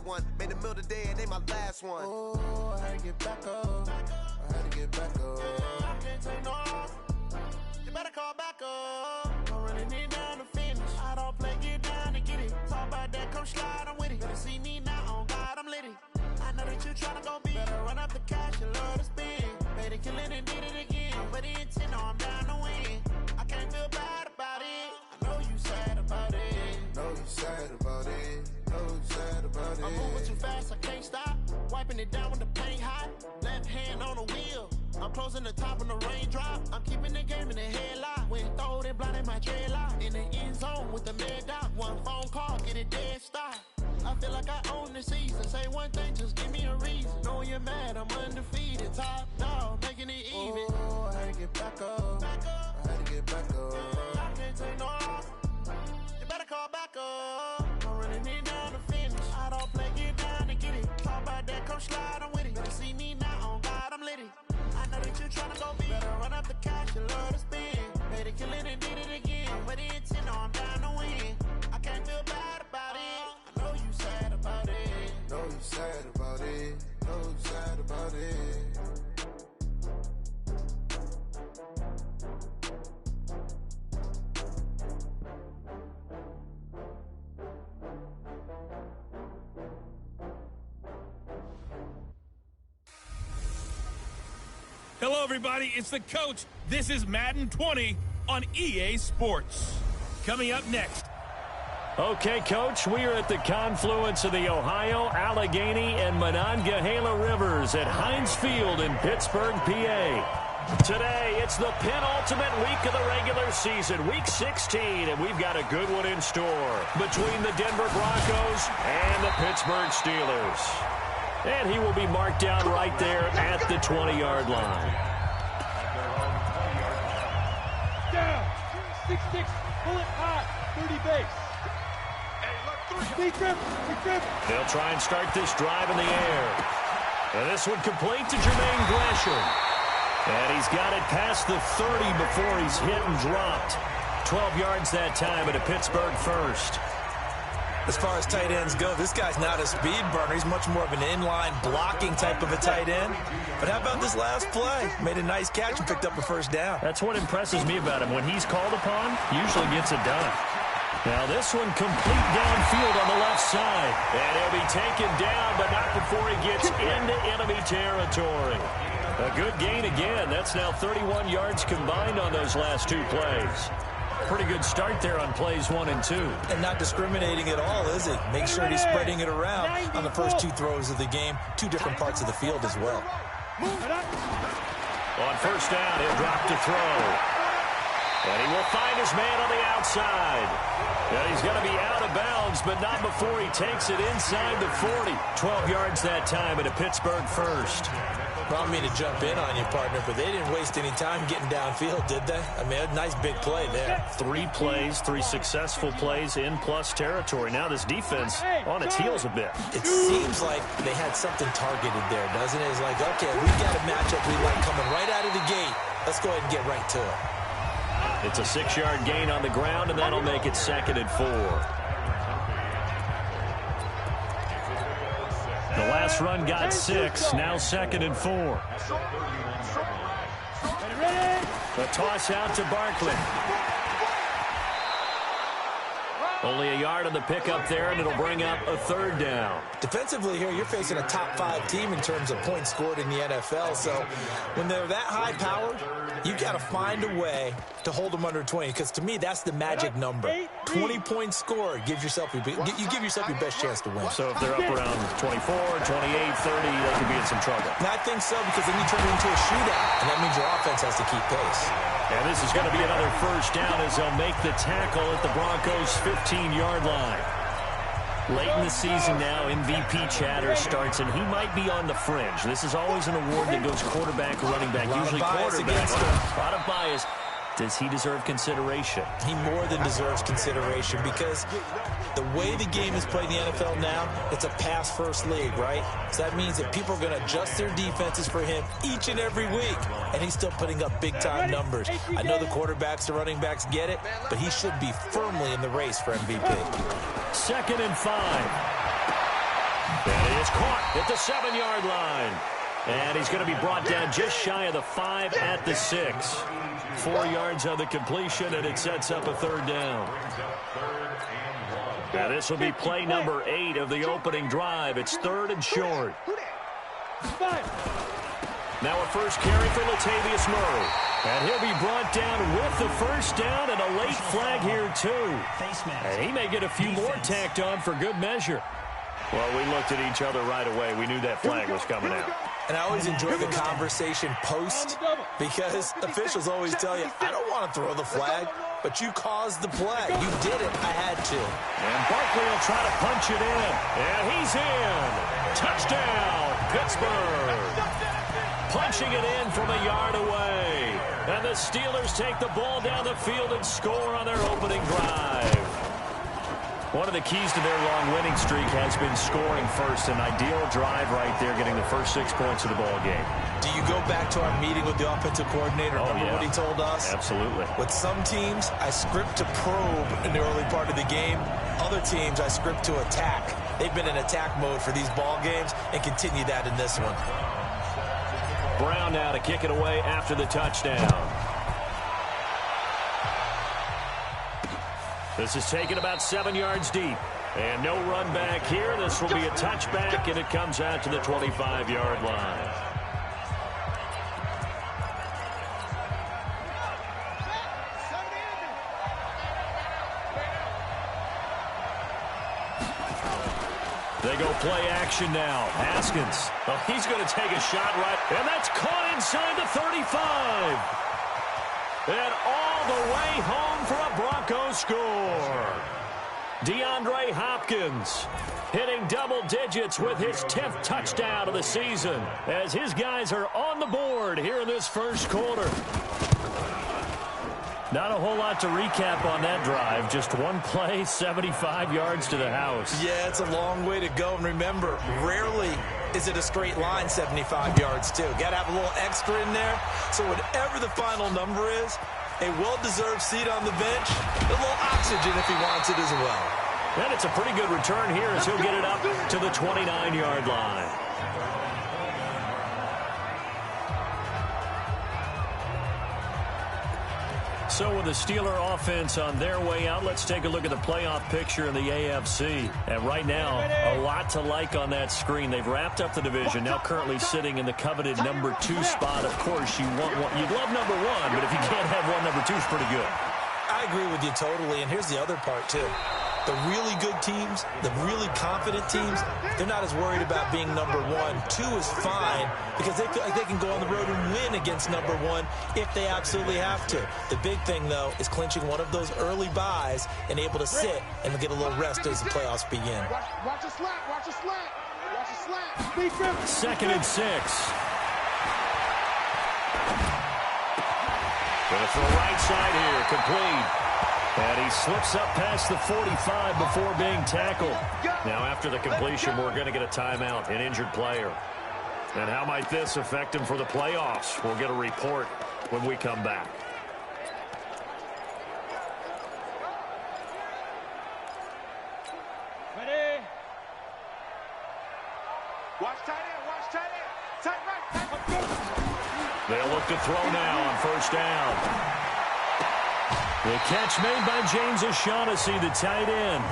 one. Made a meal today and they my last one. Oh, I had to get back up. I had to get back up. I can't take no loss. You better call back up. Don't really need down to finish. I don't play, get down to get it. Talk about that, come slide, I'm with it. Better see me now, on God, I'm litty. I know that you tryna go be. Better run up the cash, you love to spend. Made it, kill it, and did it again. But the intent, no, I'm down to win. I can't feel bad about it. I know you sad about it. Know you sad about it. Know you sad about it. I'm moving too fast, I can't stop. Wiping it down with the paint hot. Left hand on the wheel. I'm closing the top when the raindrop. I'm keeping the game in the headlock. When throwed and blinded my dreadlock. In the end zone with the mad dot. One phone call, get it dead stop. I feel like I own the season. Say one thing, just give me a reason. Knowing you're mad, I'm undefeated. Top dog, making it even. Oh, I had to get back up. I had to get back up. I can't take no loss. You better call back up. I'm running it down to finish. I don't play, get down to get it. Talk about that, come slide, I'm with it. Better see me now, on God, I'm litty. I know that you tryna go be. Better run up the cash, you love to spend. Made it, kill it, and did it again. But the intent, no, I'm down to win. I can't feel bad about it. I know you sad about it. Know you sad about it. Know you sad about it. Hello, everybody. It's the coach. This is Madden 20 on EA Sports. Coming up next. Okay, Coach, we are at the confluence of the Ohio, Allegheny, and Monongahela Rivers at Heinz Field in Pittsburgh, PA. Today, it's the penultimate week of the regular season, week 16, and we've got a good one in store between the Denver Broncos and the Pittsburgh Steelers. And he will be marked down right there at the 20-yard line. Down, 6-6, pull it hot, 30 base. They'll try and start this drive in the air. And this one complete to Jermaine Gresham. And he's got it past the 30 before he's hit and dropped. 12 yards that time at a Pittsburgh first. As far as tight ends go, this guy's not a speed burner. He's much more of an inline blocking type of a tight end. But how about this last play? Made a nice catch and picked up a first down. That's what impresses me about him. When he's called upon, usually gets it done. Now this one complete downfield on the left side. And he'll be taken down, but not before he gets into enemy territory. A good gain again. That's now 31 yards combined on those last two plays. Pretty good start there on plays 1 and 2. And not discriminating at all, is it? Make sure he's spreading it around on the first two throws of the game. Two different parts of the field as well. On first down, he'll drop to throw. And he will find his man on the outside. And he's going to be out of bounds, but not before he takes it inside the 40. 12 yards that time at a Pittsburgh first. Well, I don't mean to jump in on you, partner, but they didn't waste any time getting downfield, did they? I mean, a nice big play there. 3 plays, 3 successful plays in plus territory. Now this defense on its heels a bit. It seems like they had something targeted there, doesn't it? It's like, okay, we've got a matchup we like coming right out of the gate. Let's go ahead and get right to it. It's a 6-yard gain on the ground, and that'll make it 2nd and 4. The last run got 6, now 2nd and 4. The toss out to Barkley. Only a yard on the pickup there, and it'll bring up a 3rd down. Defensively here, you're facing a top 5 team in terms of points scored in the NFL. So when they're that high-powered, you got to find a way to hold them under 20. Because to me, that's the magic number. 20 points scored. You give yourself your best chance to win. So if they're up around 24, 28, 30, they could be in some trouble. And I think so, because then you turn it into a shootout, and that means your offense has to keep pace. And this is going to be another first down as they'll make the tackle at the Broncos' 15-yard line. Late in the season now, MVP chatter starts, and he might be on the fringe. This is always an award that goes quarterback, running back, usually quarterback. A lot of bias. Does he deserve consideration? He more than deserves consideration because the way the game is played in the NFL now, it's a pass-first league, right? So that means that people are going to adjust their defenses for him each and every week, and he's still putting up big-time numbers. I know the quarterbacks, the running backs get it, but he should be firmly in the race for MVP. 2nd and 5. is caught at the 7-yard line. And he's going to be brought down just shy of the 5 at the 6. 4 yards on the completion, and it sets up a 3rd down. And this will be play number 8 of the opening drive. It's 3rd and short. Now a first carry for Latavius Murray. And he'll be brought down with the first down and a late flag here, too. And he may get a few more tacked on for good measure. Well, we looked at each other right away. We knew that flag was coming out. And I always enjoy the conversation post because officials always tell you, I don't want to throw the flag, but you caused the play. You did it. I had to. And Barkley will try to punch it in. And he's in. Touchdown, Pittsburgh. Punching it in from a yard away. And the Steelers take the ball down the field and score on their opening drive. One of the keys to their long winning streak has been scoring first. An ideal drive right there, getting the first 6 points of the ball game. Do you go back to our meeting with the offensive coordinator? Remember what he told us? Absolutely. With some teams, I script to probe in the early part of the game. Other teams, I script to attack. They've been in attack mode for these ball games and continue that in this one. Brown now to kick it away after the touchdown. This is taken about 7 yards deep. And no run back here. This will be a touchback, and it comes out to the 25-yard line. They go play action now. Haskins. Oh, he's going to take a shot right. And that's caught inside the 35. And all the way home for a Broncos score. DeAndre Hopkins hitting double digits with his 10th touchdown of the season as his guys are on the board here in this first quarter. Not a whole lot to recap on that drive. Just one play, 75 yards to the house. Yeah, it's a long way to go. And remember, rarely is it a straight line 75 yards, too. Got to have a little extra in there. So whatever the final number is, a well-deserved seat on the bench, a little oxygen if he wants it as well. And it's a pretty good return here as he'll get it up to the 29-yard line. So with the Steeler offense on their way out, let's take a look at the playoff picture in the AFC. And right now, a lot to like on that screen. They've wrapped up the division, now currently sitting in the coveted number 2 spot. Of course, you'd love number 1, but if you can't have one, number 2 is pretty good. I agree with you totally, and here's the other part, too. The really good teams, the really confident teams, they're not as worried about being number 1. 2 is fine because they feel like they can go on the road and win against number 1 if they absolutely have to. The big thing, though, is clinching one of those early byes and able to sit and get a little rest as the playoffs begin. Watch a slant, watch a slant, watch a slant. 2nd and 6. Going to throw right side here, complete. And he slips up past the 45 before being tackled. Now, after the completion, we're going to get a timeout, an injured player. And how might this affect him for the playoffs? We'll get a report when we come back. Ready? Watch tight end, watch tight end. Tight right. They'll look to throw now on first down. The catch made by James O'Shaughnessy, the tight end.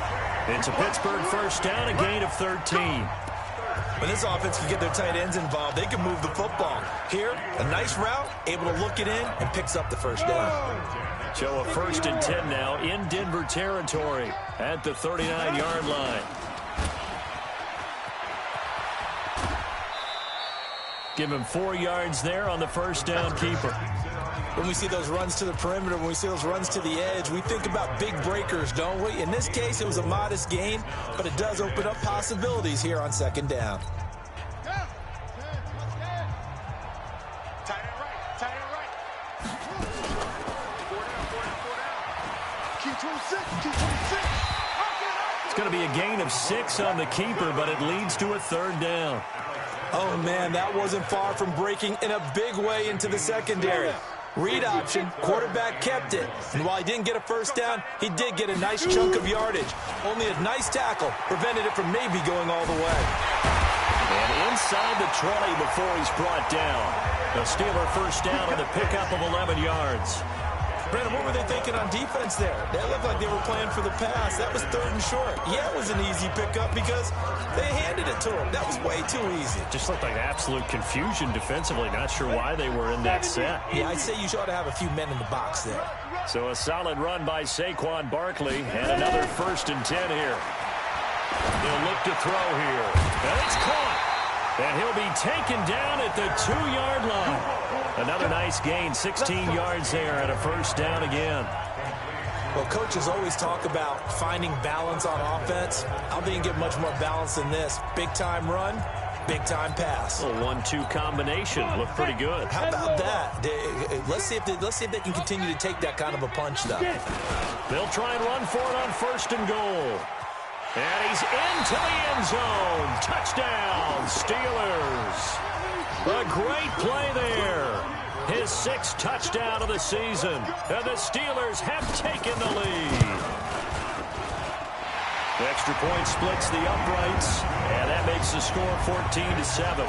It's a Pittsburgh first down, a gain of 13. When this offense can get their tight ends involved, they can move the football. Here, a nice route, able to look it in, and picks up the first down. So a 1st and 10 now in Denver territory at the 39-yard line. Give him 4 yards there on the first down keeper. When we see those runs to the perimeter, when we see those runs to the edge, we think about big breakers, don't we? In this case, it was a modest gain, but it does open up possibilities here on 2nd down. It's going to be a gain of 6 on the keeper, but it leads to a 3rd down. Oh, man, that wasn't far from breaking in a big way into the secondary. Read option, quarterback kept it. And while he didn't get a first down, he did get a nice chunk of yardage. Only a nice tackle prevented it from maybe going all the way. inside the 20 before he's brought down. The Steeler first down on the pickup of 11 yards. Brandon, what were they thinking on defense there? They looked like they were playing for the pass. That was 3rd and short. Yeah, it was an easy pickup because they handed it to him. That was way too easy. Just looked like absolute confusion defensively. Not sure why they were in that set. Yeah, I'd say you ought to have a few men in the box there. So a solid run by Saquon Barkley, and another 1st and 10 here. He'll look to throw here. And it's caught. And he'll be taken down at the 2-yard line. Another nice gain, 16 yards there, and a 1st down again. Well, coaches always talk about finding balance on offense. I don't think you get much more balance than this. Big-time run, big-time pass. A 1-2 combination. Looked pretty good. How about that? Let's see if they can continue to take that kind of a punch, though. They'll try and run for it on 1st and goal. And he's into the end zone. Touchdown, Steelers. A great play there. His 6th touchdown of the season. And the Steelers have taken the lead. The extra point splits the uprights. And that makes the score 14-7.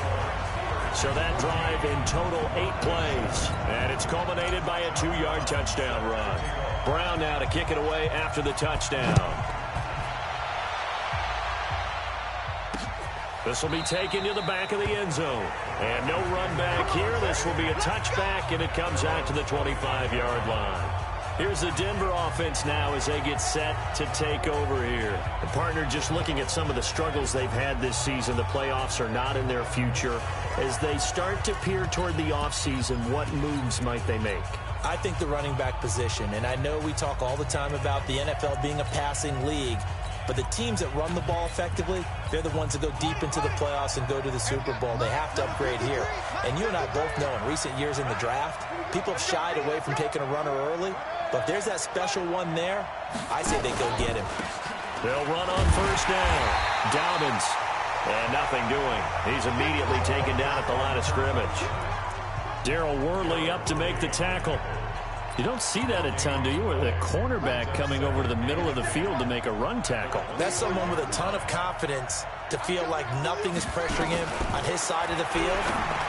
So that drive in total 8 plays. And it's culminated by a 2-yard touchdown run. Brown now to kick it away after the touchdown. This will be taken to the back of the end zone. And no run back here. This will be a touchback, and it comes out to the 25-yard line. Here's the Denver offense now as they get set to take over here. The partner just looking at some of the struggles they've had this season. The playoffs are not in their future. As they start to peer toward the offseason, what moves might they make? I think the running back position, and I know we talk all the time about the NFL being a passing league, but the teams that run the ball effectively, they're the ones that go deep into the playoffs and go to the Super Bowl. They have to upgrade here. And you and I both know in recent years in the draft, people have shied away from taking a runner early. But if there's that special one there, I say they go get him. They'll run on 1st down. Dobbins. And nothing doing. He's immediately taken down at the line of scrimmage. Darryl Worley up to make the tackle. You don't see that a ton, do you? With a cornerback coming over to the middle of the field to make a run tackle. That's someone with a ton of confidence to feel like nothing is pressuring him on his side of the field.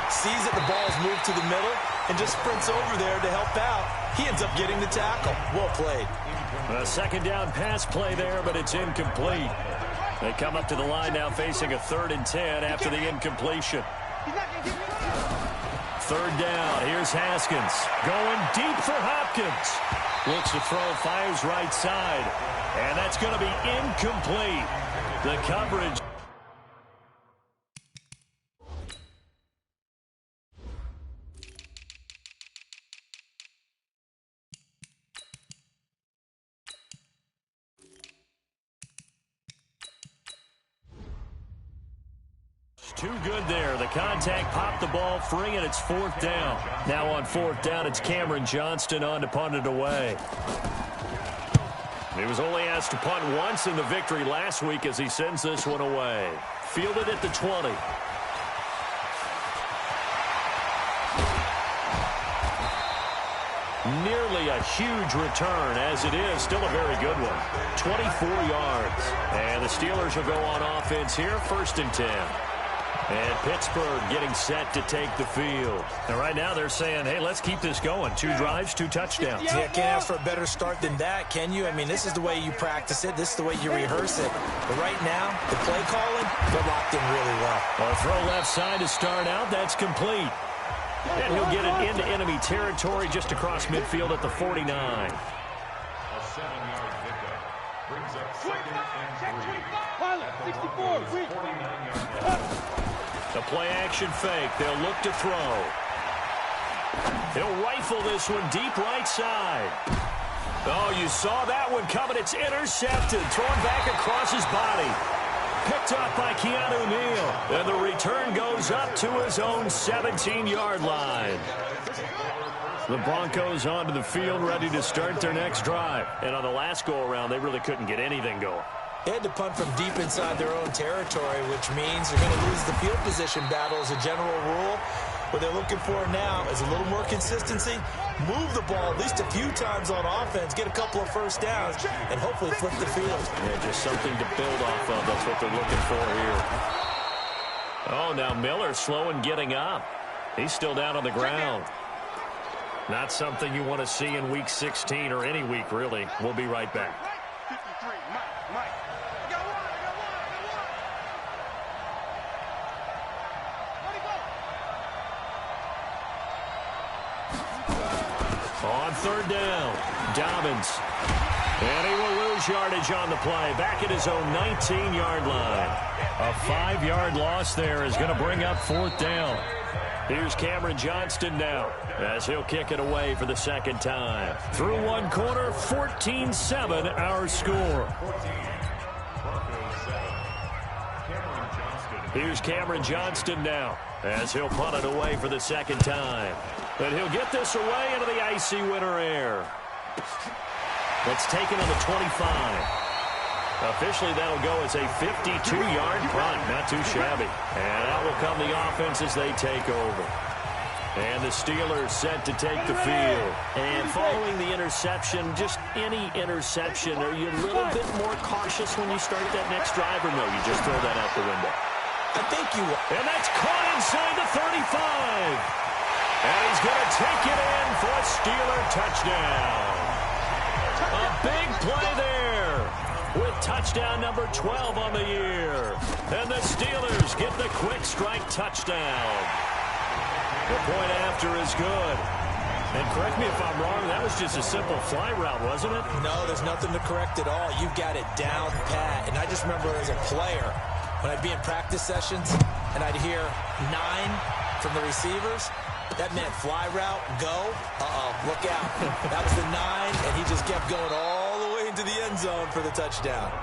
Sees that the ball's moved to the middle and just sprints over there to help out. He ends up getting the tackle. Well played. A 2nd down pass play there, but it's incomplete. They come up to the line now facing a 3rd and 10 after the incompletion. 3rd down. Here's Haskins. Going deep for Hopkins. Looks to throw, fires right side. And that's going to be incomplete. The coverage. Too good there. The contact popped the ball free, and it's 4th down. Now on 4th down, it's Cameron Johnston on to punt it away. He was only asked to punt once in the victory last week as he sends this one away. Fielded at the 20. Nearly a huge return, as it is still a very good one. 24 yards. And the Steelers will go on offense here, 1st and 10. And Pittsburgh getting set to take the field. And right now they're saying, hey, let's keep this going. 2 drives, 2 touchdowns. Yeah, can't ask for a better start than that, can you? I mean, this is the way you practice it. This is the way you rehearse it. But right now, the play calling, they're locked in really well. A throw left side to start out. That's complete. And he'll get it into enemy territory just across midfield at the 49. A 7-yard pickup brings up 2nd and 3. Pilot, 64, quick. 49-yard line. The play action fake. They'll look to throw. He'll rifle this one deep right side. Oh, you saw that one coming. It's intercepted. Thrown back across his body. Picked up by Keanu Neal. And the return goes up to his own 17-yard line. The Broncos onto the field, ready to start their next drive. And on the last go-around, they really couldn't get anything going. They had to punt from deep inside their own territory, which means they're going to lose the field position battle as a general rule. What they're looking for now is a little more consistency, move the ball at least a few times on offense, get a couple of 1st downs, and hopefully flip the field. Yeah, just something to build off of. That's what they're looking for here. Oh, now Miller slow in getting up. He's still down on the ground. Not something you want to see in Week 16 or any week, really. We'll be right back. 53, Mike. I got one. On third down, Dobbins. And he will lose yardage on the play. Back at his own 19-yard line. A 5-yard loss there is going to bring up fourth down. Here's Cameron Johnston now as he'll kick it away for the second time. Through one quarter, 14-7 our score. Here's Cameron Johnston now as he'll punt it away for the second time. And he'll get this away into the icy winter air. It's taken on the 25. Officially, that'll go as a 52-yard punt. Not too shabby. And out will come the offense as they take over. And the Steelers set to take the field. And following the interception, just any interception, are you a little bit more cautious when you start that next drive, or no, you just throw that out the window? I think you will. And that's caught inside the 35. And he's going to take it in for a Steeler touchdown. A big play there with touchdown number 12 on the year. And the Steelers get the quick strike touchdown. The point after is good. And correct me if I'm wrong, that was just a simple fly route, wasn't it? No, there's nothing to correct at all. You've got it down pat. And I just remember as a player, when I'd be in practice sessions and I'd hear 9 from the receivers, that meant fly route, go, look out. That was the 9, and he just kept going all the way into the end zone for the touchdown.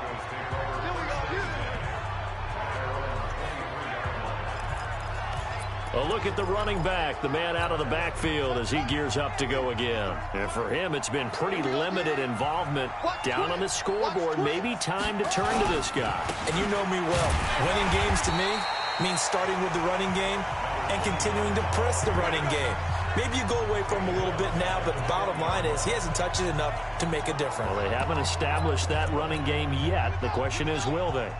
A look at the running back, the man out of the backfield as he gears up to go again. And for him, it's been pretty limited involvement down on the scoreboard. Maybe time to turn to this guy. And you know me well. Winning games to me means starting with the running game and continuing to press the running game. Maybe you go away from him a little bit now, but the bottom line is he hasn't touched it enough to make a difference. Well, they haven't established that running game yet. The question is, will they?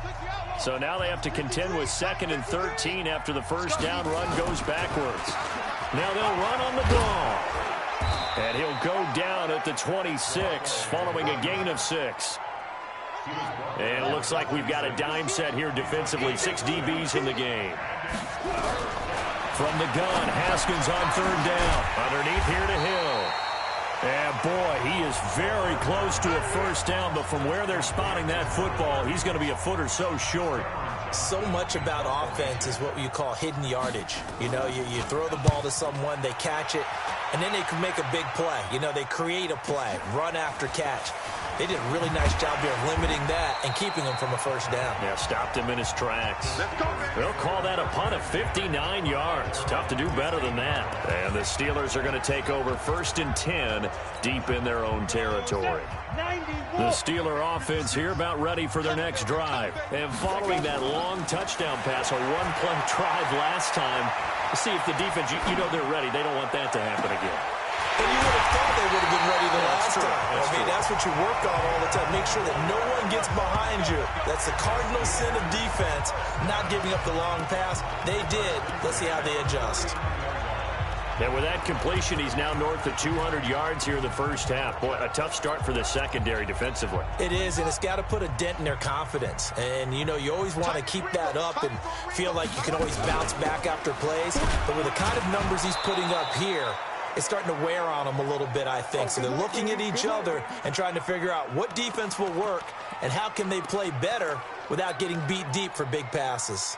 So now they have to contend with 2nd and 13 after the first down run goes backwards. Now they'll run on the draw. And he'll go down at the 26 following a gain of 6. And it looks like we've got a dime set here defensively. 6 DBs in the game. From the gun, Haskins on third down. Underneath here to Hill. And, boy, he is very close to a first down, but from where they're spotting that football, he's going to be a foot or so short. So much about offense is what you call hidden yardage. You know, you throw the ball to someone, they catch it, and then they can make a big play. You know, they create a play, run after catch. They did a really nice job here of limiting that and keeping him from a first down. Yeah, stopped him in his tracks. They'll call that a punt of 59 yards. Tough to do better than that. And the Steelers are going to take over 1st and 10 deep in their own territory. The Steeler offense here about ready for their next drive. And following that long touchdown pass, a one-play drive last time, to see if the defense, you know they're ready. They don't want that to happen again. And you would have thought they would have been ready the last time. That's what you work on all the time. Make sure that no one gets behind you. That's the cardinal sin of defense, not giving up the long pass. They did. Let's see how they adjust. And with that completion, he's now north of 200 yards here in the first half. Boy, a tough start for the secondary defensively. It is, and it's got to put a dent in their confidence. And, you know, you always want to keep that up and feel like you can always bounce back after plays. But with the kind of numbers he's putting up here, it's starting to wear on them a little bit, I think. So they're looking at each other and trying to figure out what defense will work and how can they play better without getting beat deep for big passes.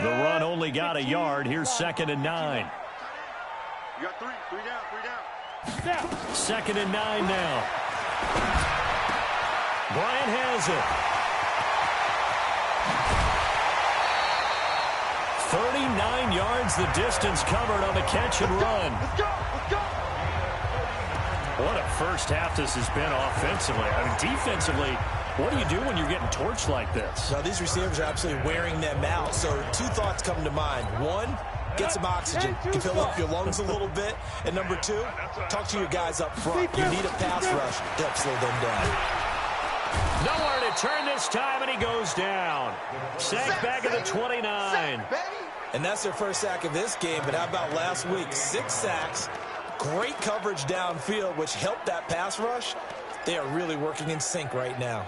The run only got a yard. Here's 2nd and 9. You got three down. 2nd and 9 now. Bryant has it. 39 yards the distance covered on the catch and run. Let's go. What a first half this has been offensively. I mean, defensively, what do you do when you're getting torched like this? Now, these receivers are absolutely wearing them out. So 2 thoughts come to mind. 1, get some oxygen. You can fill up your lungs a little bit. And number 2, talk to your guys up front. You need a pass rush to help slow them down. Nowhere to turn this time, and he goes down. Sack back at the 29. And that's their first sack of this game, but how about last week? 6 sacks, great coverage downfield, which helped that pass rush. They are really working in sync right now.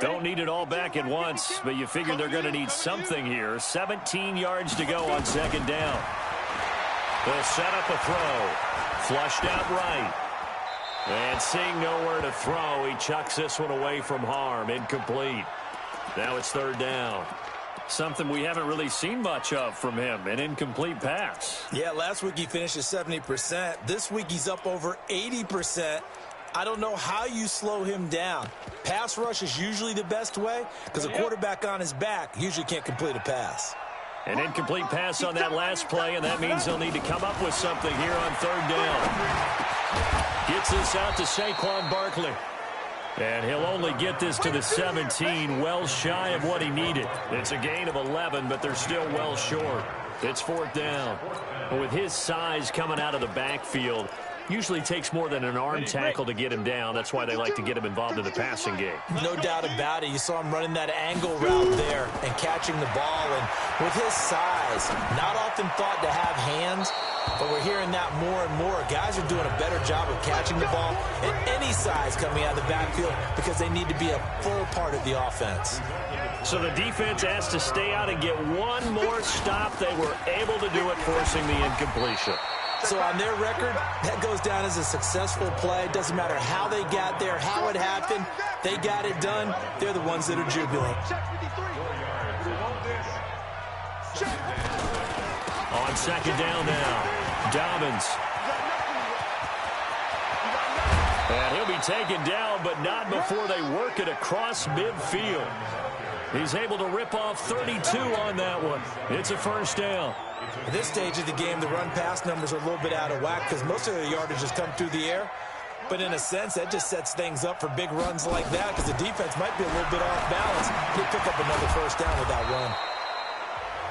Don't need it all back at once, but you figure they're going to need something here. 17 yards to go on second down. They'll set up a throw. Flushed out right. And seeing nowhere to throw, he chucks this one away from harm. Incomplete. Now it's third down. Something we haven't really seen much of from him, an incomplete pass. Yeah, last week he finished at 70%. This week he's up over 80%. I don't know how you slow him down. Pass rush is usually the best way because a quarterback on his back usually can't complete a pass. An incomplete pass on that last play, and that means they'll need to come up with something here on third down. Gets this out to Saquon Barkley. And he'll only get this to the 17, well shy of what he needed. It's a gain of 11, but they're still well short. It's fourth down. With his size coming out of the backfield, usually takes more than an arm tackle to get him down. That's why they like to get him involved in the passing game. No doubt about it. You saw him running that angle route there and catching the ball. And with his size, not often thought to have hands, but we're hearing that more and more. Guys are doing a better job of catching the ball at any size coming out of the backfield because they need to be a full part of the offense. So the defense has to stay out and get one more stop. They were able to do it, forcing the incompletion. So on their record, that goes down as a successful play. Doesn't matter how they got there, how it happened. They got it done. They're the ones that are jubilant. On second down now, Dobbins. And he'll be taken down, but not before they work it across midfield. He's able to rip off 32 on that one. It's a first down. At this stage of the game, the run-pass numbers are a little bit out of whack because most of the yardage has come through the air. But in a sense, that just sets things up for big runs like that because the defense might be a little bit off balance. He'll pick up another first down with that run.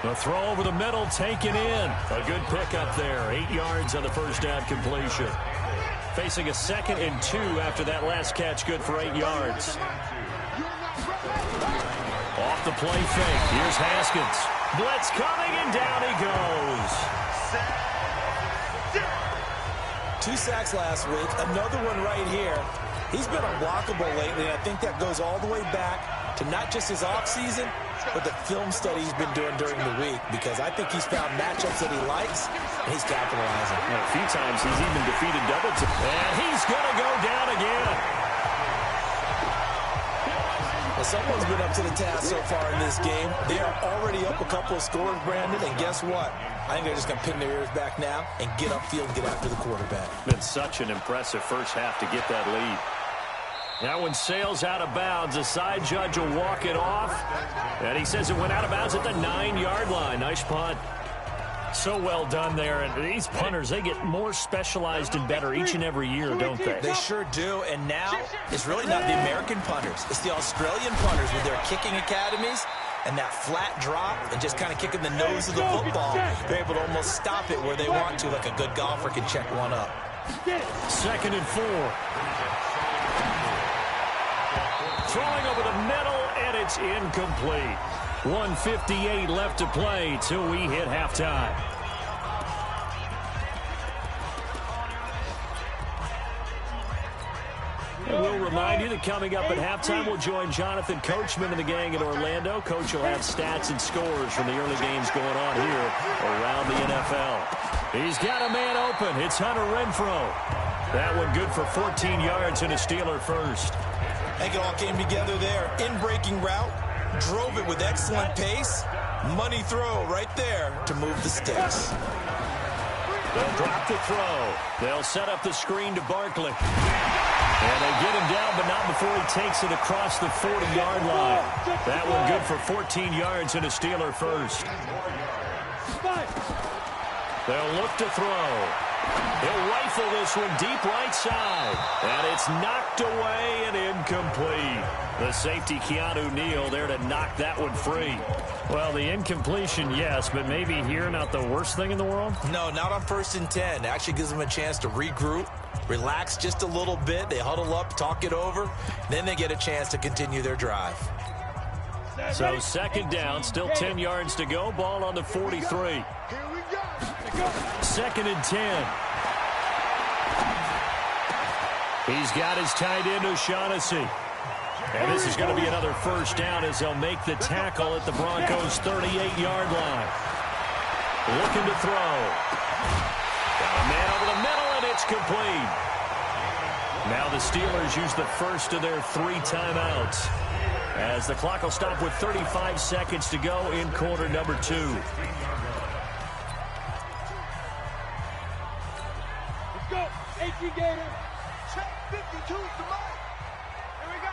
The throw over the middle, taken in. A good pickup there. 8 yards on the first down completion. Facing a 2nd and 2 after that last catch, good for 8 yards. Off the play fake. Here's Haskins. Blitz coming, and down he goes. 2 sacks last week. Another one right here. He's been unblockable lately, and I think that goes all the way back to not just his offseason, but the film study he's been doing during the week, because I think he's found matchups that he likes, and he's capitalizing. And a few times he's even defeated double teams. And he's going to go down again. Well, someone's been up to the task so far in this game. They are already up a couple of scores, Brandon, and guess what? I think they're just going to pin their ears back now and get upfield and get after the quarterback. Been such an impressive first half to get that lead. That one sails out of bounds. The side judge will walk it off. And he says it went out of bounds at the 9-yard line. Nice punt. So well done there. And these punters, they get more specialized and better each and every year, don't they? They sure do. And now it's really not the American punters. It's the Australian punters with their kicking academies and that flat drop and just kind of kicking the nose of the football. They're able to almost stop it where they want to, like a good golfer can check one up. 2nd and 4. Throwing over the middle, and it's incomplete. 1:58 left to play till we hit halftime. And we'll remind you that coming up at halftime, we'll join Jonathan Coachman and the gang in Orlando. Coach will have stats and scores from the early games going on here around the NFL. He's got a man open. It's Hunter Renfrow. That one good for 14 yards and a Steeler first. I think it all came together there. In-breaking route, drove it with excellent pace. Money throw right there to move the sticks. They'll drop the throw. They'll set up the screen to Barkley. And they get him down, but not before he takes it across the 40-yard line. That one good for 14 yards and a Steeler first. They'll look to throw. He'll rifle this one deep right side. And it's knocked away and incomplete. The safety, Keanu Neal, there to knock that one free. Well, the incompletion, yes, but maybe here not the worst thing in the world? No, not on 1st and 10. It actually gives them a chance to regroup, relax just a little bit. They huddle up, talk it over. Then they get a chance to continue their drive. So second down, still 10 yards to go. Ball on the 43. Second and 10. He's got his tight end, O'Shaughnessy. And this is going to be another first down as they'll make the tackle at the Broncos' 38-yard line. Looking to throw. Got a man over the middle, and it's complete. Now the Steelers use the first of their 3 timeouts, as the clock will stop with 35 seconds to go in quarter number 2. Let's go. 18 Gator. Check 52 to Mike. Here we go.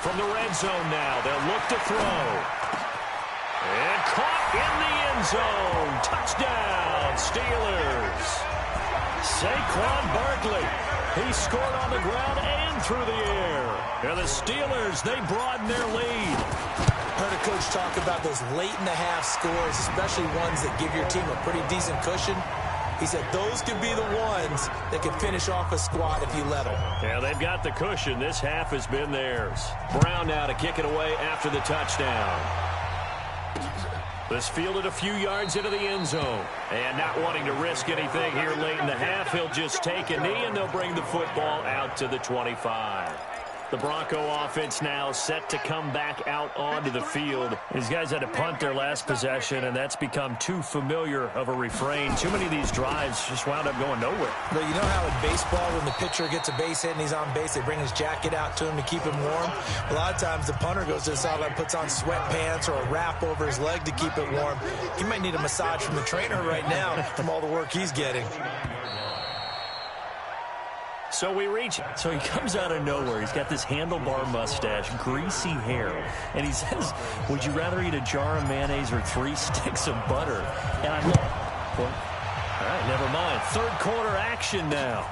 From the red zone now, they'll look to throw. And caught in the end zone. Touchdown, Steelers. Saquon Barkley. He scored on the ground and through the air. And the Steelers, they broaden their lead. Heard a coach talk about those late-in-the-half scores, especially ones that give your team a pretty decent cushion. He said those could be the ones that could finish off a squad if you let them. Yeah, they've got the cushion. This half has been theirs. Brown now to kick it away after the touchdown. This fielded a few yards into the end zone. And not wanting to risk anything here late in the half, he'll just take a knee, and they'll bring the football out to the 25. The Bronco offense now set to come back out onto the field. These guys had to punt their last possession, and that's become too familiar of a refrain. Too many of these drives just wound up going nowhere. But you know how in baseball, when the pitcher gets a base hit and he's on base, they bring his jacket out to him to keep him warm? A lot of times the punter goes to the sideline, puts on sweatpants or a wrap over his leg to keep it warm. He might need a massage from the trainer right now from all the work he's getting. So he comes out of nowhere. He's got this handlebar mustache, greasy hair, and he says, would you rather eat a jar of mayonnaise or 3 sticks of butter? And I'm like, well, all right, never mind. Third quarter action now.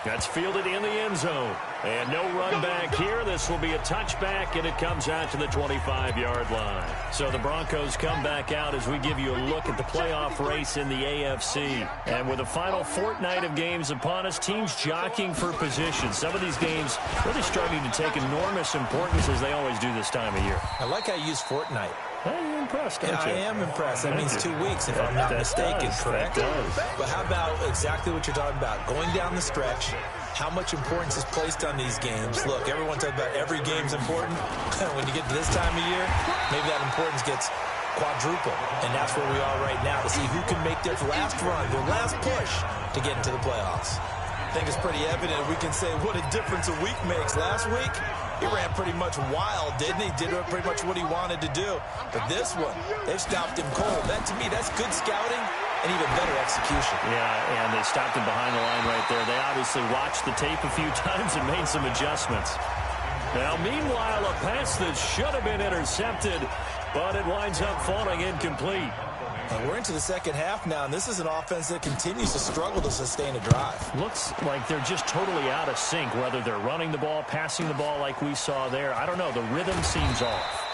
That's fielded in the end zone. And no run back here. This will be a touchback, and it comes out to the 25-yard line. So the Broncos come back out as we give you a look at the playoff race in the AFC. And with the final fortnight of games upon us, teams jockeying for position. Some of these games really starting to take enormous importance, as they always do this time of year. I like how you use fortnight. Hey, you're impressed, don't you? I am impressed. That means 2 weeks, if I'm not mistaken, correct? But how about exactly what you're talking about? Going down the stretch, how much importance is placed on these games? Look, everyone talks about every game's important. When you get to this time of year, maybe that importance gets quadruple. And that's where we are right now, to see who can make their last run, their last push to get into the playoffs. I think it's pretty evident. We can say what a difference a week makes. Last week, he ran pretty much wild, didn't he? Did pretty much what he wanted to do. But this one, they've stopped him cold. That, to me, that's good scouting and even better execution. Yeah, and they stopped him behind the line right there. They obviously watched the tape a few times and made some adjustments. Now, meanwhile, a pass that should have been intercepted, but it winds up falling incomplete. And we're into the second half now, and this is an offense that continues to struggle to sustain a drive. Looks like they're just totally out of sync, whether they're running the ball, passing the ball like we saw there. I don't know. The rhythm seems off.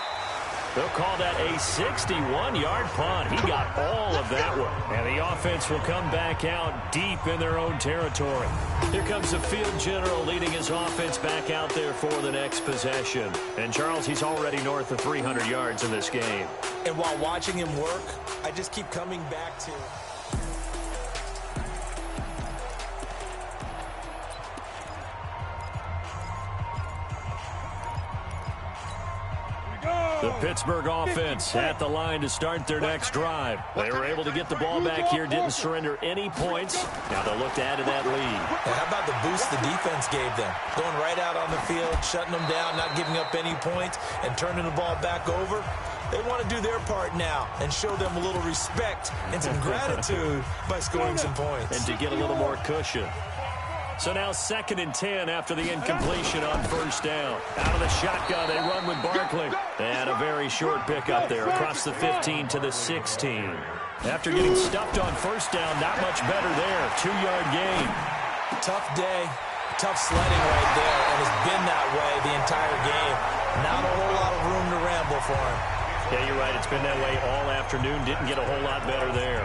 They'll call that a 61-yard punt. He got all of that one. And the offense will come back out deep in their own territory. Here comes the field general leading his offense back out there for the next possession. And, Charles, he's already north of 300 yards in this game. And while watching him work, I just keep coming back to... The Pittsburgh offense at the line to start their next drive. They were able to get the ball back here, didn't surrender any points. Now they'll look to add to that lead. And how about the boost the defense gave them? Going right out on the field, shutting them down, not giving up any points, and turning the ball back over. They want to do their part now and show them a little respect and some gratitude by scoring some points. And to get a little more cushion. So now 2nd and 10 after the incompletion on first down. Out of the shotgun, they run with Barkley. And a very short pickup there across the 15 to the 16. After getting stuffed on first down, not much better there. 2-yard gain. Tough day, tough sledding right there, and it's been that way the entire game. Not a whole lot of room to ramble for him. Yeah, you're right. It's been that way all afternoon. Didn't get a whole lot better there.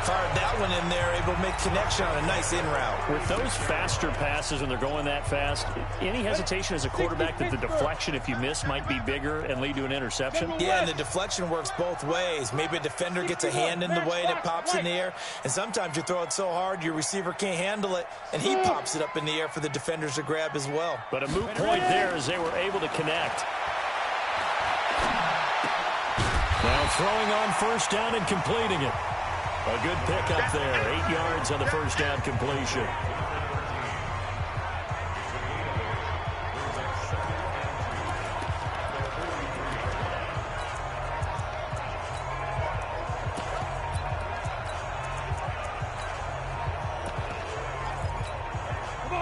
Fired that one in there, able to make connection on a nice in route. With those faster passes when they're going that fast, any hesitation as a quarterback that the deflection, if you miss, might be bigger and lead to an interception? Yeah, and the deflection works both ways. Maybe a defender gets a hand in the way and it pops in the air, and sometimes you throw it so hard your receiver can't handle it, and he pops it up in the air for the defenders to grab as well. But a moot point there as they were able to connect. Now throwing on first down and completing it. A good pickup there. 8 yards on the first down completion.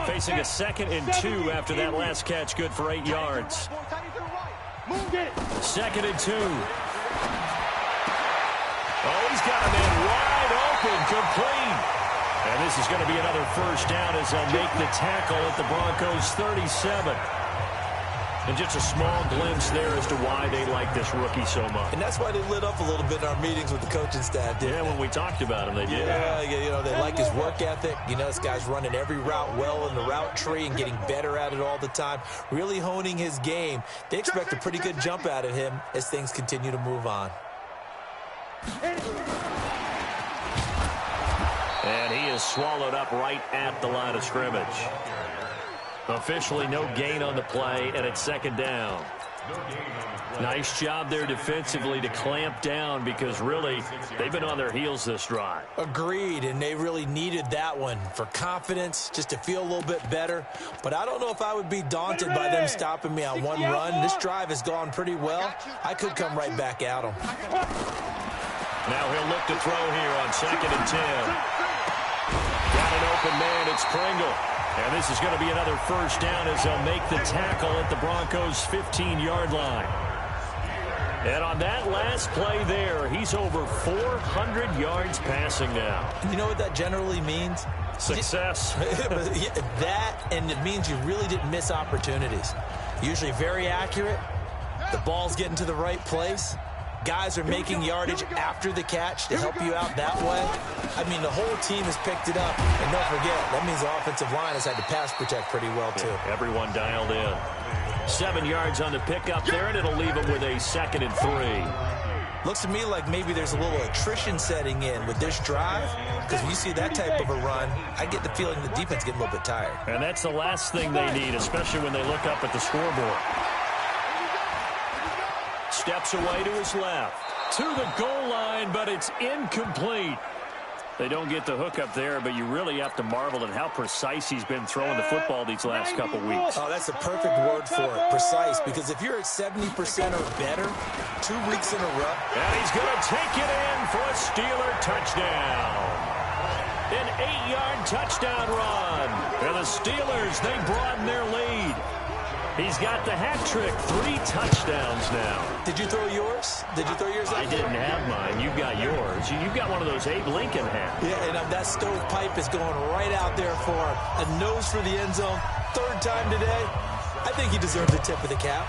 Facing a 2nd and 2 after that last catch, good for 8 yards. 2nd and 2. Oh, he's got him in wide open, complete. And this is going to be another first down as they'll make the tackle at the Broncos' 37. And just a small glimpse there as to why they like this rookie so much. And that's why they lit up a little bit in our meetings with the coaching staff. Yeah, when we talked about him, they did. Yeah, you know, they like his work ethic. You know, this guy's running every route well in the route tree and getting better at it all the time, really honing his game. They expect a pretty good jump out of him as things continue to move on. And he is swallowed up right at the line of scrimmage. Officially no gain on the play, and it's 2nd down. Nice job there defensively to clamp down because really they've been on their heels this drive. Agreed, and they really needed that one for confidence, just to feel a little bit better. But I don't know if I would be daunted by them stopping me on one run. This drive has gone pretty well. I could come right back at them. Now he'll look to throw here on 2nd and 10. Got an open man, it's Pringle. And this is going to be another first down as they'll make the tackle at the Broncos' 15-yard line. And on that last play there, he's over 400 yards passing now. You know what that generally means? Success. That, and it means you really didn't miss opportunities. Usually very accurate. The ball's getting to the right place. Guys are making yardage after the catch to help you out that way. I mean, the whole team has picked it up. And don't forget, that means the offensive line has had to pass protect pretty well, too. Yeah, everyone dialed in. 7 yards on the pickup there, and it'll leave them with a 2nd and 3. Looks to me like maybe there's a little attrition setting in with this drive, because when you see that type of a run, I get the feeling the defense getting a little bit tired. And that's the last thing they need, especially when they look up at the scoreboard. Steps away to his left. To the goal line, but it's incomplete. They don't get the hook up there, but you really have to marvel at how precise he's been throwing the football these last couple weeks. Oh, that's the perfect word for it, precise, because if you're at 70% or better 2 weeks in a row. And he's going to take it in for a Steeler touchdown. An 8-yard touchdown run. And the Steelers, they broaden their lead. He's got the hat trick, 3 touchdowns now. Did you throw yours? Did you throw yours out? I didn't have mine. You've got yours. You've got one of those Abe Lincoln hats. Yeah, and that stovepipe is going right out there for a nose for the end zone. 3rd time today. I think he deserves a tip of the cap.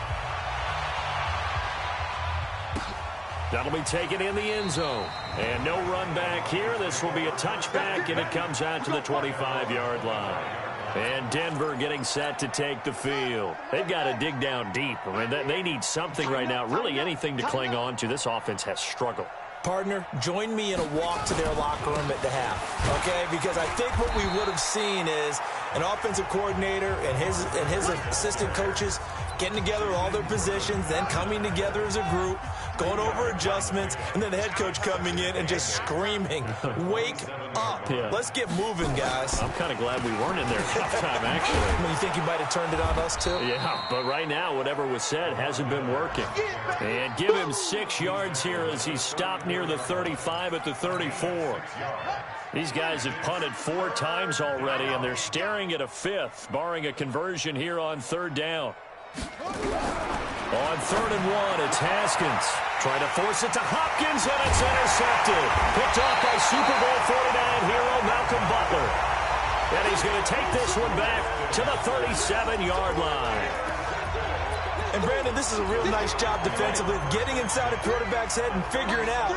That'll be taken in the end zone. And no run back here. This will be a touchback, and it comes out to the 25-yard line. And Denver getting set to take the field. They've got to dig down deep. I mean, they need something right now, really anything to cling on to. This offense has struggled. Partner, join me in a walk to their locker room at the half, okay? Because I think what we would have seen is an offensive coordinator and his assistant coaches getting together all their positions, then coming together as a group, going over adjustments, and then the head coach coming in and just screaming, wake up. Yeah. Let's get moving, guys. I'm kind of glad we weren't in there halftime, actually. You think you might have turned it on us, too? Yeah, but right now, whatever was said hasn't been working. And give him 6 yards here as he stopped near the 35 at the 34. These guys have punted 4 times already, and they're staring at a 5th, barring a conversion here on 3rd down. On 3rd and 1, it's Haskins. Trying to force it to Hopkins, and it's intercepted. Picked off by Super Bowl 49 hero Malcolm Butler. And he's going to take this one back to the 37-yard line. And Brandon, And this is a real nice job defensively of getting inside a quarterback's head and figuring out,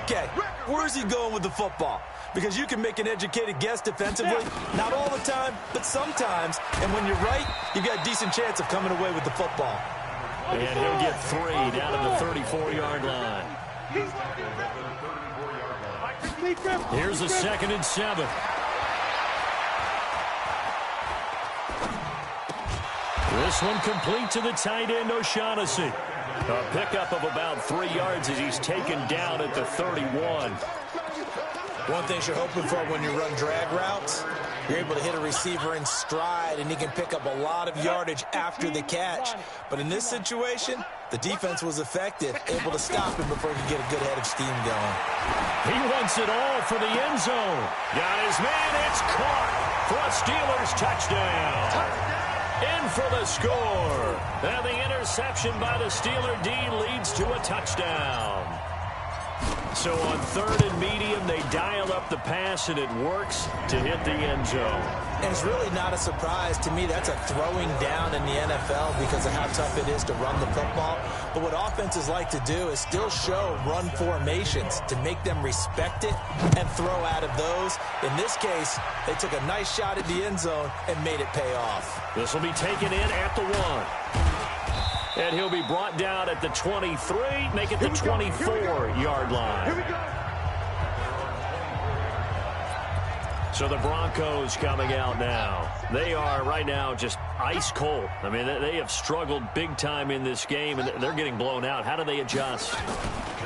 okay, where's he going with the football? Because you can make an educated guess defensively, not all the time, but sometimes. And when you're right, you've got a decent chance of coming away with the football. And he'll get 3 down at the 34-yard line. Here's a 2nd and 7. This one complete to the tight end, O'Shaughnessy. A pickup of about 3 yards as he's taken down at the 31. One thing you're hoping for when you run drag routes, you're able to hit a receiver in stride, and he can pick up a lot of yardage after the catch. But in this situation, the defense was effective, able to stop him before he could get a good head of steam going. He wants it all for the end zone. Got his man. It's caught for a Steelers touchdown. In for the score. And the interception by the Steeler D leads to a touchdown. So on 3rd and medium, they dial up the pass, and it works to hit the end zone. And it's really not a surprise. To me, that's a throwing down in the NFL because of how tough it is to run the football. But what offenses like to do is still show run formations to make them respect it and throw out of those. In this case, they took a nice shot at the end zone and made it pay off. This will be taken in at the 1. And he'll be brought down at the 23, make it the 24-yard line. So the Broncos coming out now. They are right now just ice cold. I mean, they have struggled big time in this game, and they're getting blown out. How do they adjust?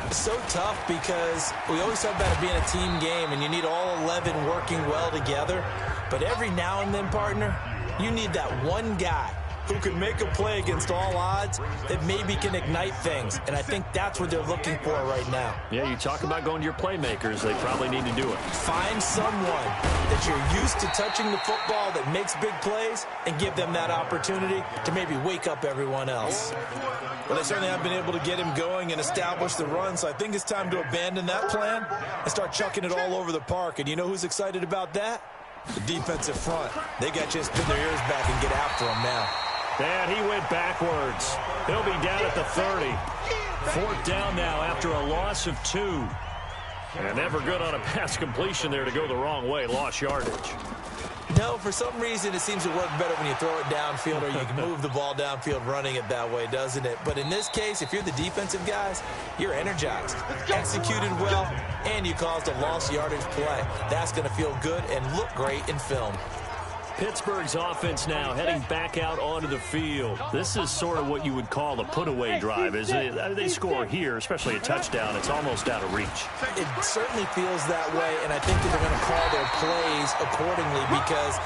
It's so tough because we always talk about it being a team game, and you need all 11 working well together. But every now and then, partner, you need that one guy who can make a play against all odds that maybe can ignite things. And I think that's what they're looking for right now. Yeah, you talk about going to your playmakers. They probably need to do it. Find someone that you're used to touching the football that makes big plays and give them that opportunity to maybe wake up everyone else. Well, they certainly have been able to get him going and establish the run, so I think it's time to abandon that plan and start chucking it all over the park. And you know who's excited about that? The defensive front. They got a chance to pin their ears back and get after him now. And he went backwards. He'll be down at the 30. 4th down now after a loss of 2. And never good on a pass completion there to go the wrong way. Lost yardage. No, for some reason it seems to work better when you throw it downfield or you can move the ball downfield running it that way, doesn't it? But in this case, if you're the defensive guys, you're energized, executed well, and you caused a lost yardage play. That's going to feel good and look great in film. Pittsburgh's offense now heading back out onto the field. This is sort of what you would call the put-away drive. As they score here, especially a touchdown, it's almost out of reach. It certainly feels that way, and I think that they're going to call their plays accordingly because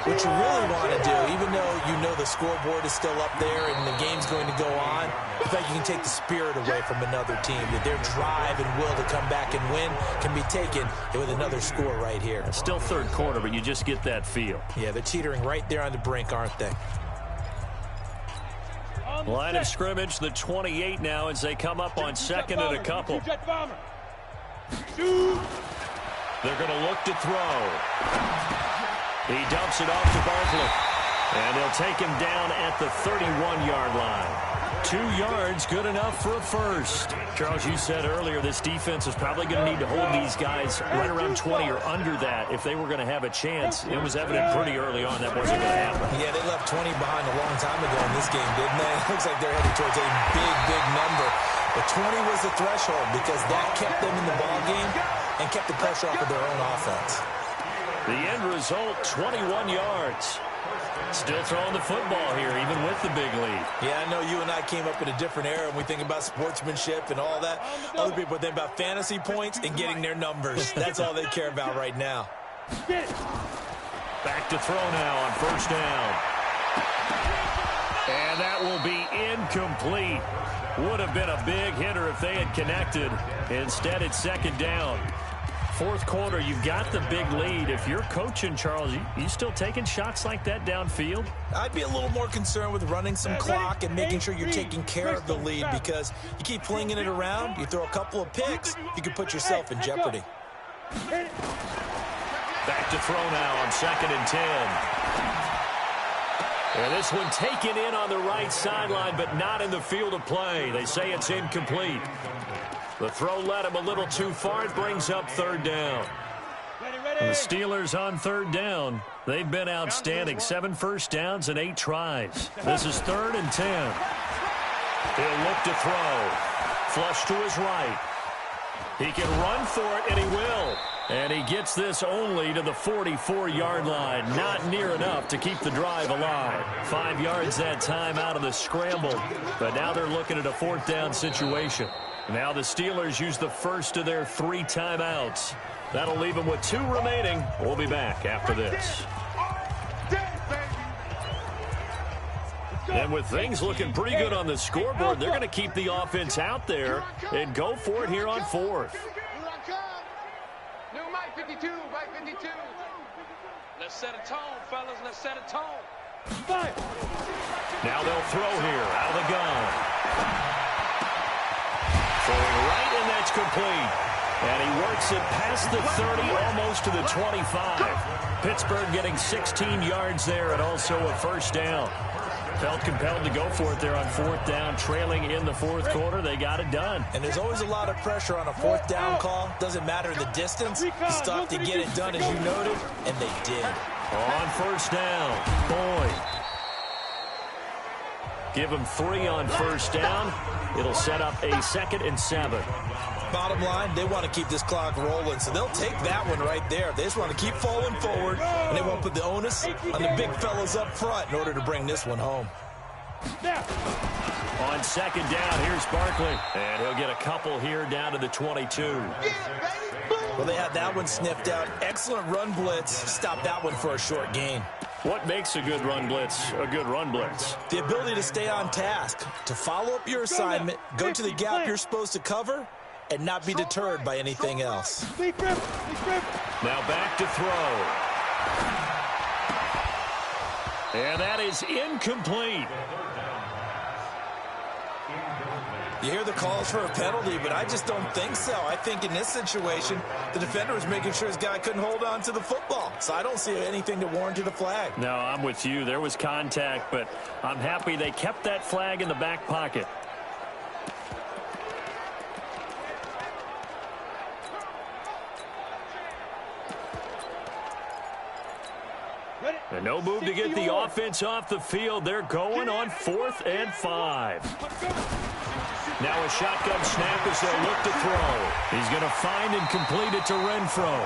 what you really want to do, even though you know the scoreboard is still up there and the game's going to go on, in fact, you can take the spirit away from another team, that their drive and will to come back and win can be taken with another score right here. It's still 3rd quarter, but you just get that feel. Yeah, they're teetering right there on the brink, aren't they? Line of scrimmage, the 28 now as they come up on 2nd and a couple. They're going to look to throw. He dumps it off to Barkley. And they'll take him down at the 31-yard line. 2 yards, good enough for a first. Charles, you said earlier this defense is probably going to need to hold these guys right around 20 or under that if they were going to have a chance. It was evident pretty early on that wasn't going to happen. Yeah, they left 20 behind a long time ago in this game, didn't they? It looks like they're headed towards a big, big number. But 20 was the threshold because that kept them in the ballgame and kept the pressure off of their own offense. The end result, 21 yards. Still throwing the football here, even with the big lead. Yeah, I know you and I came up in a different era and we think about sportsmanship and all that. Other people think about fantasy points and getting their numbers. That's all they care about right now. Back to throw now on 1st down. And that will be incomplete. Would have been a big hitter if they had connected. Instead, it's 2nd down. 4th quarter, you've got the big lead. If you're coaching, Charles, you still taking shots like that downfield? I'd be a little more concerned with running some clock and making sure you're taking care of the lead because you keep flinging it around, you throw a couple of picks, you can put yourself in jeopardy. Back to throw now on 2nd and 10. And this one taken in on the right sideline, but not in the field of play. They say it's incomplete. The throw led him a little too far. It brings up third down. And the Steelers on third down. They've been outstanding. 7 first downs and 8 tries. This is 3rd and 10. He'll look to throw. Flush to his right. He can run for it, and he will. And he gets this only to the 44-yard line. Not near enough to keep the drive alive. 5 yards that time out of the scramble. But now they're looking at a 4th down situation. Now the Steelers use the first of their 3 timeouts. That'll leave them with 2 remaining. We'll be back after this. And with things looking pretty good on the scoreboard, they're going to keep the offense out there and go for it here on 4th. New Mike 52, Mike 52. Let's set a tone, fellas. Let's set a tone. Now they'll throw here out of the gun. Throwing right, and that's complete. And he works it past the 30, almost to the 25. Pittsburgh getting 16 yards there and also a first down. Felt compelled to go for it there on 4th down, trailing in the 4th quarter. They got it done. And there's always a lot of pressure on a 4th down call. Doesn't matter the distance. Stuff to get it done, as you noted, and they did. On first down, Boyd. Give him 3 on first down. It'll set up a 2nd and 7. Bottom line, they want to keep this clock rolling, so they'll take that one right there. They just want to keep falling forward, and they won't put the onus on the big fellas up front in order to bring this one home. On 2nd down, here's Barkley. And he'll get a couple here down to the 22. Well, they had that one sniffed out. Excellent run blitz. Stop that one for a short gain. What makes a good run blitz a good run blitz? The ability to stay on task, to follow up your assignment, go to the gap you're supposed to cover, and not be deterred by anything else. Now back to throw. And that is incomplete. You hear the calls for a penalty, but I just don't think so. I think in this situation, the defender was making sure his guy couldn't hold on to the football. So I don't see anything to warrant a flag. No, I'm with you. There was contact, but I'm happy they kept that flag in the back pocket. And no move to get the offense off the field. They're going on 4th and 5. Now a shotgun snap as they'll look to throw. He's going to find and complete it to Renfro.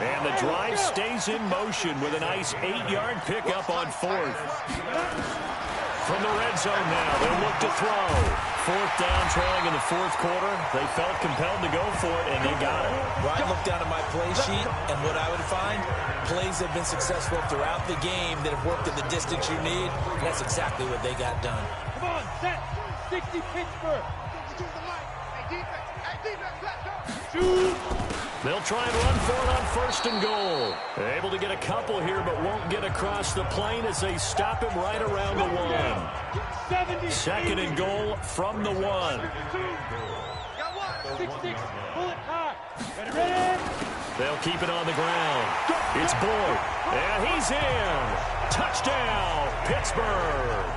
And the drive stays in motion with a nice 8-yard pickup on 4th. From the red zone now, they'll look to throw. 4th down, trailing in the 4th quarter. They felt compelled to go for it, and they got it. Well, I look down at my play sheet, and what I would find, plays have been successful throughout the game that have worked at the distance you need. And that's exactly what they got done. Come on, set. 60 Pittsburgh. Hey, defense, let's go. Shoot. They'll try and run for it on 1st and goal. They're able to get a couple here, but won't get across the plane as they stop him right around the 1. 2nd and goal from the 1. Got one. 6-6. Pull it high. Ready. They'll keep it on the ground. It's Boyd. And he's in. Touchdown, Pittsburgh.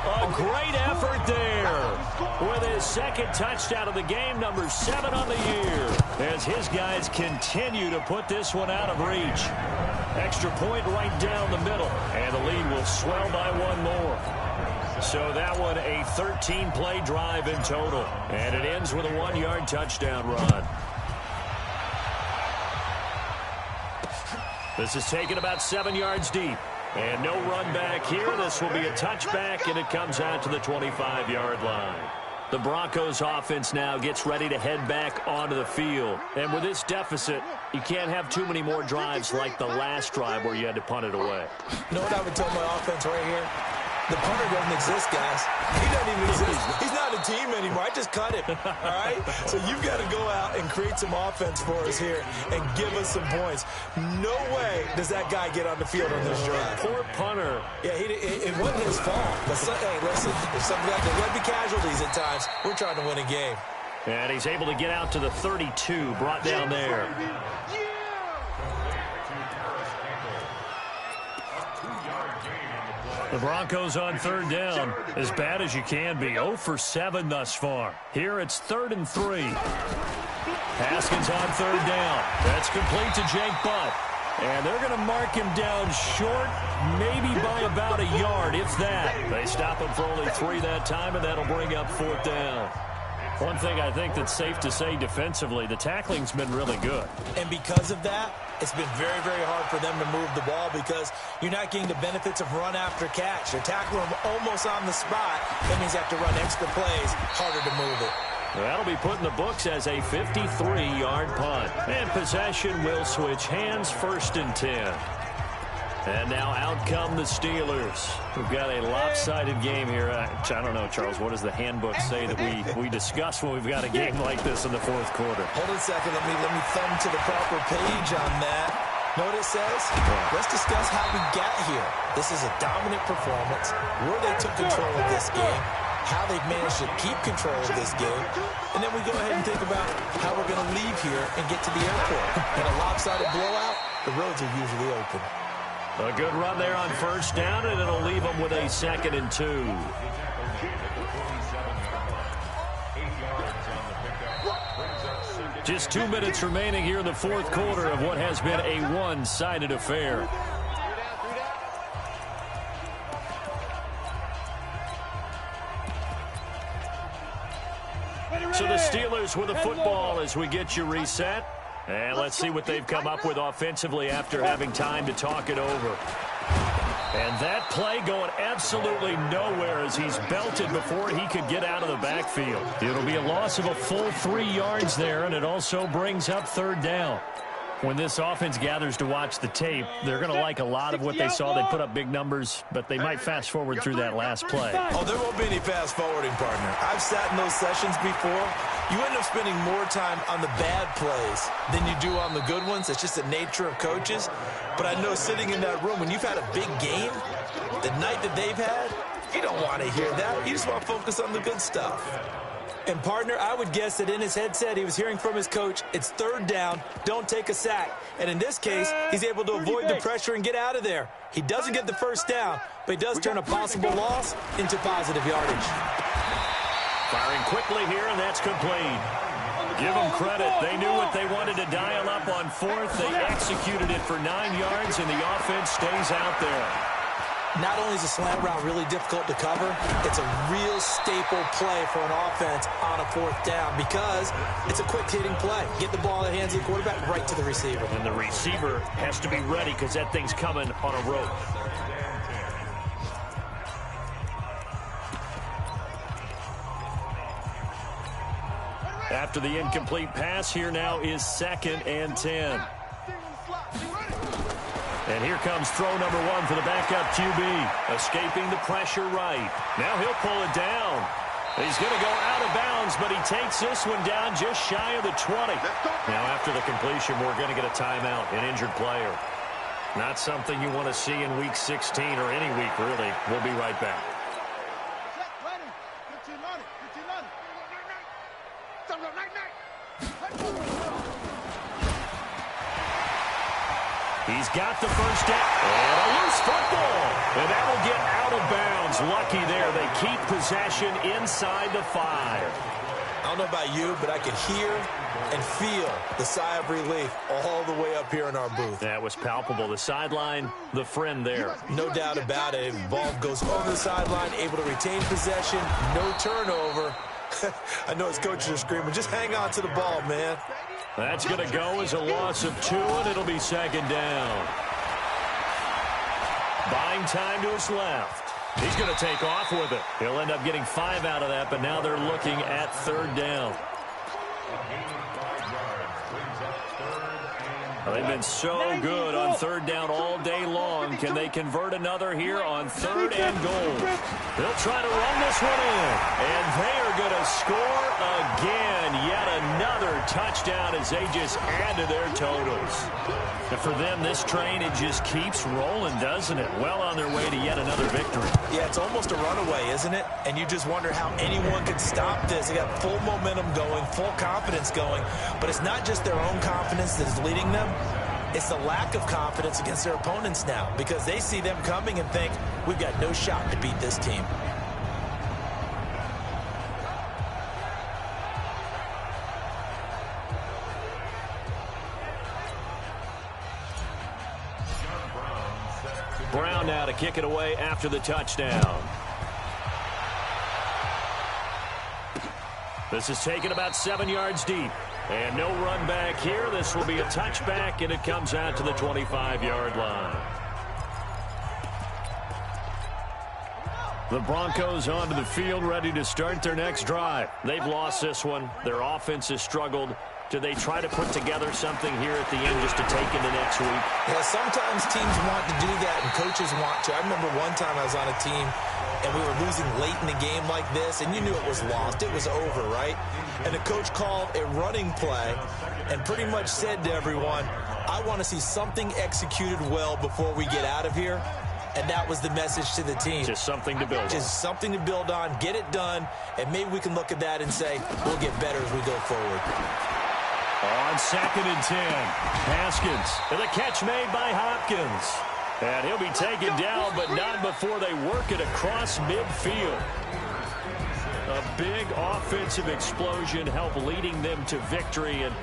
A great effort there. With his 2nd touchdown of the game, number 7 on the year. As his guys continue to put this one out of reach. Extra point right down the middle. And the lead will swell by 1 more. So that one a 13-play drive in total. And it ends with a 1-yard touchdown run. This is taken about 7 yards deep. And no run back here. This will be a touchback, and it comes out to the 25-yard line. The Broncos offense now gets ready to head back onto the field. And with this deficit, you can't have too many more drives like the last drive where you had to punt it away. You know what I would tell my offense right here? The punter doesn't exist, guys. He doesn't even exist. He's not a team anymore. I just cut him, all right? So you've got to go out and create some offense for us here and give us some points. No way does that guy get on the field on this drive. Poor punter. Yeah, it wasn't his fault. But, hey, listen, if something like there will be casualties at times. We're trying to win a game. And he's able to get out to the 32, brought down there. The Broncos on third down, as bad as you can be. 0 for 7 thus far. Here it's 3rd and 3. Haskins on third down. That's complete to Jake Butt. And they're going to mark him down short, maybe by about a yard, if that. They stop him for only 3 that time, and that'll bring up 4th down. One thing I think that's safe to say defensively, the tackling's been really good. And because of that, it's been very, very hard for them to move the ball because you're not getting the benefits of run after catch. They're tackling them almost on the spot. That means they have to run extra plays, harder to move it. That'll be put in the books as a 53-yard punt. And possession will switch hands, 1st and 10. And now out come the Steelers. We've got a lopsided game here. I don't know, Charles, what does the handbook say that we discuss when we've got a game like this in the 4th quarter? Hold on a second. Let me thumb to the proper page on that. Know what it says? Let's discuss how we got here. This is a dominant performance, where they took control of this game, how they've managed to keep control of this game, and then we go ahead and think about how we're going to leave here and get to the airport. In a lopsided blowout, the roads are usually open. A good run there on 1st down, and it'll leave them with a 2nd and 2. Just 2 minutes remaining here in the 4th quarter of what has been a one-sided affair. So the Steelers with the football as we get you reset. And let's see what they've come up with offensively after having time to talk it over. And that play going absolutely nowhere as he's belted before he could get out of the backfield. It'll be a loss of a full 3 yards there, and it also brings up 3rd down. When this offense gathers to watch the tape, they're going to like a lot of what they saw. They put up big numbers, but they might fast forward through that last play. Oh, there won't be any fast forwarding, partner. I've sat in those sessions before. You end up spending more time on the bad plays than you do on the good ones. It's just the nature of coaches. But I know sitting in that room, when you've had a big game, the night that they've had, you don't want to hear that. You just want to focus on the good stuff. And, partner, I would guess that in his headset he was hearing from his coach, it's 3rd down, don't take a sack. And in this case, he's able to avoid the pressure and get out of there. He doesn't get the 1st down, but he does turn a possible loss into positive yardage. Firing quickly here, and that's complete. Give them credit. They knew what they wanted to dial up on 4th. They executed it for 9 yards, and the offense stays out there. Not only is the slant route really difficult to cover, it's a real staple play for an offense on a 4th down because it's a quick-hitting play. Get the ball in the hands of the quarterback right to the receiver. And the receiver has to be ready because that thing's coming on a rope. After the incomplete pass, here now is 2nd and 10. And here comes throw number 1 for the backup QB. Escaping the pressure right. Now he'll pull it down. He's going to go out of bounds, but he takes this one down just shy of the 20. Now after the completion, we're going to get a timeout, an injured player. Not something you want to see in Week 16 or any week, really. We'll be right back. He's got the 1st down. And a loose football. And that will get out of bounds. Lucky there. They keep possession inside the 5. I don't know about you, but I could hear and feel the sigh of relief all the way up here in our booth. That was palpable. The sideline, the friend there. No doubt about it. The ball goes over the sideline, able to retain possession, no turnover. I know his coaches are screaming, just hang on to the ball, man. That's going to go as a loss of 2, and it'll be 2nd down. Buying time to his left. He's going to take off with it. He'll end up getting 5 out of that, but now they're looking at 3rd down. They've been so good on 3rd down all day long. Can they convert another here on 3rd and goal? They'll try to run this one in. And they are going to score again. Yet another touchdown as they just add to their totals. And for them, this train, it just keeps rolling, doesn't it? Well on their way to yet another victory. Yeah, it's almost a runaway, isn't it? And you just wonder how anyone could stop this. They got full momentum going, full confidence going. But it's not just their own confidence that is leading them. It's the lack of confidence against their opponents now because they see them coming and think, we've got no shot to beat this team. Brown now to kick it away after the touchdown. This is taken about 7 yards deep. And no run back here. This will be a touchback, and it comes out to the 25-yard line. The Broncos onto the field, ready to start their next drive. They've lost this one. Their offense has struggled. Do they try to put together something here at the end just to take into next week? Yeah, sometimes teams want to do that, and coaches want to. I remember one time I was on a team, and we were losing late in the game like this, and you knew it was lost. It was over, right? And the coach called a running play and pretty much said to everyone, I want to see something executed well before we get out of here. And that was the message to the team. Just something to build on. Just something to build on, get it done, and maybe we can look at that and say, we'll get better as we go forward. On 2nd and 10, Haskins, and the catch made by Hopkins. And he'll be taken down, but not before they work it across midfield. A big offensive explosion helped leading them to victory, and